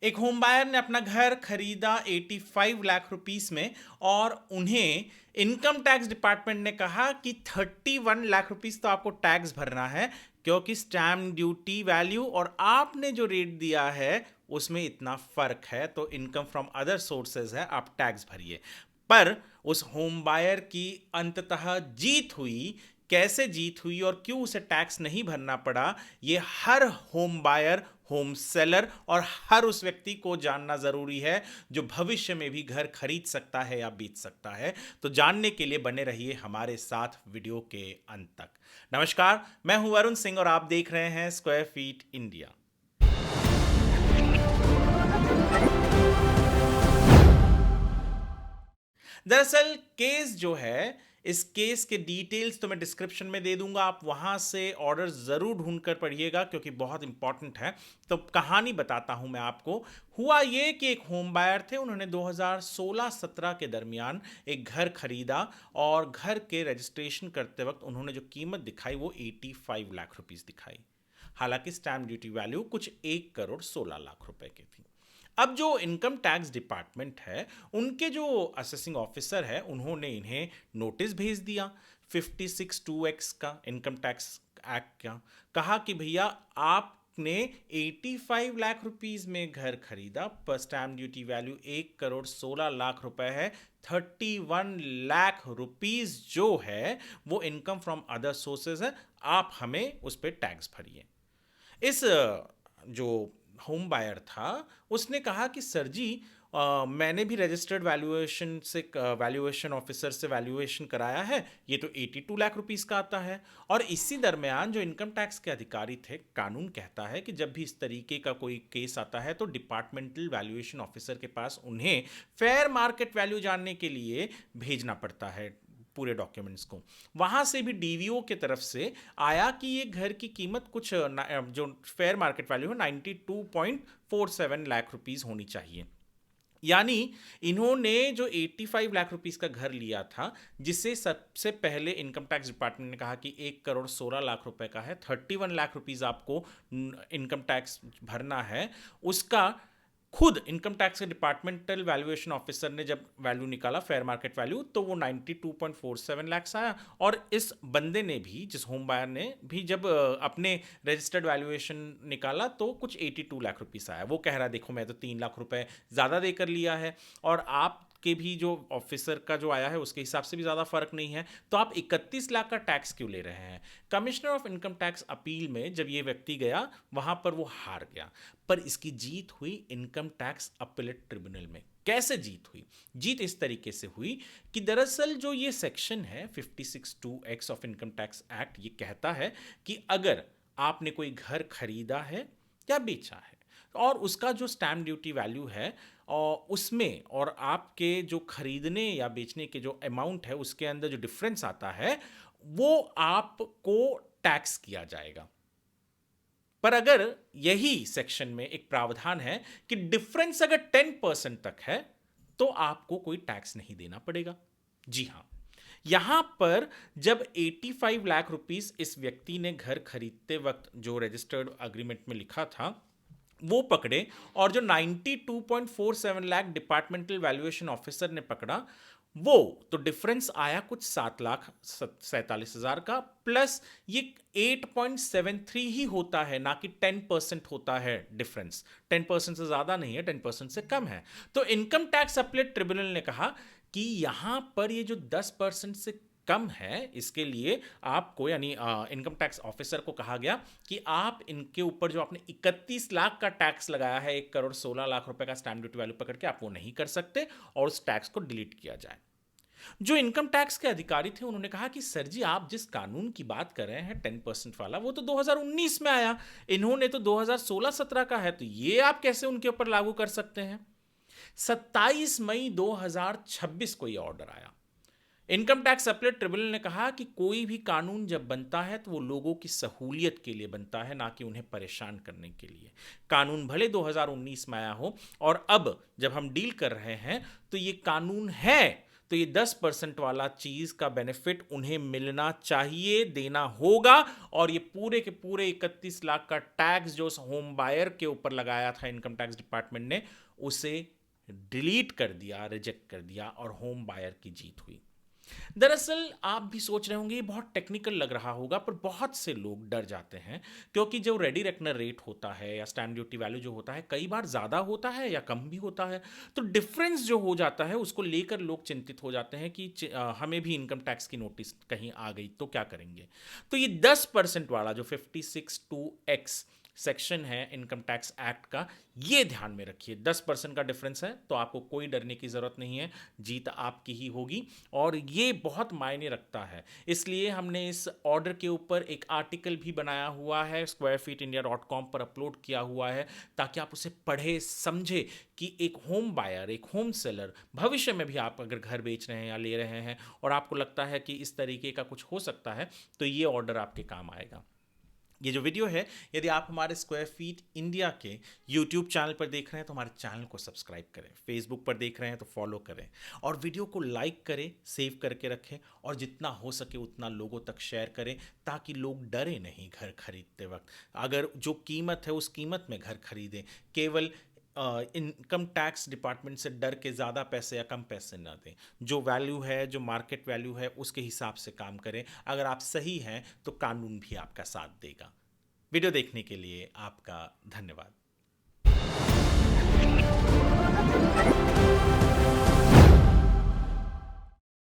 एक home buyer ने अपना घर खरीदा 85 लाख रुपीस में और उन्हें इनकम टैक्स डिपार्टमेंट ने कहा कि 31 लाख रुपीस तो आपको टैक्स भरना है, क्योंकि स्टैम्प ड्यूटी वैल्यू और आपने जो रेट दिया है उसमें इतना फर्क है, तो इनकम फ्रॉम अदर सोर्सेज है, आप टैक्स भरिए। पर उस होम बायर की अंततः जीत हुई। कैसे जीत हुई और क्यों उसे टैक्स नहीं भरना पड़ा, ये हर होम बायर, होम सेलर और हर उस व्यक्ति को जानना जरूरी है जो भविष्य में भी घर खरीद सकता है या बेच सकता है। तो जानने के लिए बने रहिए हमारे साथ वीडियो के अंत तक। नमस्कार, मैं हूं वरुण सिंह और आप देख रहे हैं स्क्वायर फीट इंडिया। दरअसल केस जो है, इस केस के डिटेल्स तो मैं डिस्क्रिप्शन में दे दूंगा, आप वहां से ऑर्डर जरूर ढूंढकर पढ़िएगा क्योंकि बहुत इंपॉर्टेंट है। तो कहानी बताता हूं मैं आपको। हुआ ये कि एक होम बायर थे, उन्होंने 2016-17 के दरमियान एक घर खरीदा और घर के रजिस्ट्रेशन करते वक्त उन्होंने जो कीमत दिखाई वो 85 लाख रुपीस दिखाई। हालांकि स्टैम्प ड्यूटी वैल्यू कुछ 1 करोड़ 16 लाख रुपए की थी। अब जो इनकम टैक्स डिपार्टमेंट है, उनके जो असेसिंग ऑफिसर है, उन्होंने इन्हें नोटिस भेज दिया 56(2)(x) का, इनकम टैक्स एक्ट का। कहा कि भैया आपने 85 लाख रुपीस में घर खरीदा, पर stamp duty value 1 crore 16 lakh रुपए है। 31 लाख रुपीस जो है वो इनकम फ्रॉम अदर सोर्सेज है, आप हमें उस पर टैक्स भरिए। इस जो होम बायर था उसने कहा कि सर जी, मैंने भी रजिस्टर्ड वैल्यूएशन ऑफिसर से वैल्यूएशन कराया है, ये तो 82 लाख रुपीस का आता है। और इसी दरमियान जो इनकम टैक्स के अधिकारी थे, कानून कहता है कि जब भी इस तरीके का कोई केस आता है तो डिपार्टमेंटल वैल्यूएशन ऑफिसर के पास उन्हें फेयर मार्केट वैल्यू जानने के लिए भेजना पड़ता है पूरे डॉक्यूमेंट्स को। वहां से भी डीवीओ की तरफ से आया कि ये घर की कीमत कुछ जो फेयर मार्केट वैल्यू है 92.47 लाख रुपीस होनी चाहिए। यानी इन्होंने जो 85 लाख रुपीस का घर लिया था, जिसे सबसे पहले इनकम टैक्स डिपार्टमेंट ने कहा कि 1 करोड़ 16 लाख रुपए का है, 31 लाख रुपीस आपको इनकम टैक्स भरना है, उसका खुद इनकम टैक्स के डिपार्टमेंटल वैल्यूएशन ऑफिसर ने जब वैल्यू निकाला फेयर मार्केट वैल्यू, तो वो 92.47 लाख आया। और इस बंदे ने भी, जिस होम बायर ने भी, जब अपने रजिस्टर्ड वैल्यूएशन निकाला तो कुछ 82 लाख रुपीस आया। वो कह रहा है देखो मैं तो 3 लाख रुपए ज़्यादा देकर लिया है और आप के भी जो ऑफिसर का जो आया है उसके हिसाब से भी ज़्यादा फर्क नहीं है, तो आप 31 लाख का टैक्स क्यों ले रहे हैं। Commissioner of income tax appeal में जब ये व्यक्ति गया, वहां पर वो हार गया। पर इसकी जीत हुई इनकम टैक्स अपीलेट ट्रिब्यूनल में। कैसे जीत हुई? जीत इस तरीके से हुई कि दरअसल जो ये सेक्शन है 56(2)(x) of income tax act, ये कहता है कि अगर आपने कोई घर खरीदा है या बेचा है और उसका जो स्टैम्प ड्यूटी वैल्यू है और उसमें और आपके जो खरीदने या बेचने के जो अमाउंट है उसके अंदर जो डिफरेंस आता है, वो आपको टैक्स किया जाएगा। पर अगर यही सेक्शन में एक प्रावधान है कि डिफरेंस अगर 10% तक है तो आपको कोई टैक्स नहीं देना पड़ेगा। जी हां, यहां पर जब 85 लाख रुपीस इस व्यक्ति ने घर खरीदते वक्त जो रजिस्टर्ड अग्रीमेंट में लिखा था वो पकड़े और जो 92.47 लाख डिपार्टमेंटल वैल्यूएशन ऑफिसर ने पकड़ा, वो तो डिफरेंस आया कुछ 7,47,000 का, प्लस ये 8.73 ही होता है, ना कि 10% होता है डिफरेंस। 10% से ज्यादा नहीं है, 10% से कम है। तो इनकम टैक्स अपीलेट ट्रिब्यूनल ने कहा कि यहां पर ये जो 10% से कम है, इसके लिए आपको यानी इनकम टैक्स ऑफिसर को कहा गया कि आप इनके ऊपर जो आपने 31 लाख का टैक्स लगाया है, 1 करोड़ 16 लाख रुपए का स्टैम्प ड्यूटी वैल्यू पकड़ के, आप वो नहीं कर सकते और उस टैक्स को डिलीट किया जाए। जो इनकम टैक्स के अधिकारी थे उन्होंने कहा कि सर जी, आप जिस कानून की बात कर रहे हैं 10% वाला, वो तो 2019 में आया, इन्होंने तो 2016-17 का है, तो ये आप कैसे उनके ऊपर लागू कर सकते हैं। 27 मई 2026 को यह ऑर्डर आया। इनकम टैक्स अपीलेट ट्रिब्यूनल ने कहा कि कोई भी कानून जब बनता है तो वो लोगों की सहूलियत के लिए बनता है, ना कि उन्हें परेशान करने के लिए। कानून भले 2019 में आया हो और अब जब हम डील कर रहे हैं तो ये कानून है, तो ये 10% वाला चीज़ का बेनिफिट उन्हें मिलना चाहिए, देना होगा। और ये पूरे के पूरे 31 लाख का टैक्स जो होम बायर के ऊपर लगाया था इनकम टैक्स डिपार्टमेंट ने, उसे डिलीट कर दिया, रिजेक्ट कर दिया, और होम बायर की जीत हुई। दरअसल आप भी सोच रहे होंगे ये बहुत टेक्निकल लग रहा होगा, पर बहुत से लोग डर जाते हैं क्योंकि जो रेडी रेकनर रेट होता है या स्टैम्प ड्यूटी वैल्यू जो होता है, कई बार ज़्यादा होता है या कम भी होता है। तो डिफरेंस जो हो जाता है उसको लेकर लोग चिंतित हो जाते हैं कि हमें भी इनकम टैक्स की नोटिस कहीं आ गई तो क्या करेंगे। तो ये 10% वाला जो 56(2)(x सेक्शन है इनकम टैक्स एक्ट का, ये ध्यान में रखिए। 10% का डिफरेंस है तो आपको कोई डरने की ज़रूरत नहीं है, जीत आपकी ही होगी। और ये बहुत मायने रखता है, इसलिए हमने इस ऑर्डर के ऊपर एक आर्टिकल भी बनाया हुआ है, squarefeetindia.com पर अपलोड किया हुआ है, ताकि आप उसे पढ़े समझे कि एक होम बायर, एक होम सेलर, भविष्य में भी आप अगर घर बेच रहे हैं या ले रहे हैं और आपको लगता है कि इस तरीके का कुछ हो सकता है, तो ये ऑर्डर आपके काम आएगा। ये जो वीडियो है, यदि आप हमारे स्क्वायर फीट इंडिया के यूट्यूब चैनल पर देख रहे हैं तो हमारे चैनल को सब्सक्राइब करें, फेसबुक पर देख रहे हैं तो फॉलो करें, और वीडियो को लाइक करें, सेव करके रखें, और जितना हो सके उतना लोगों तक शेयर करें, ताकि लोग डरे नहीं घर खरीदते वक्त। अगर जो कीमत है उस कीमत में घर खरीदें, केवल इनकम टैक्स डिपार्टमेंट से डर के ज़्यादा पैसे या कम पैसे ना दें। जो वैल्यू है, जो मार्केट वैल्यू है, उसके हिसाब से काम करें। अगर आप सही हैं तो कानून भी आपका साथ देगा। वीडियो देखने के लिए आपका धन्यवाद।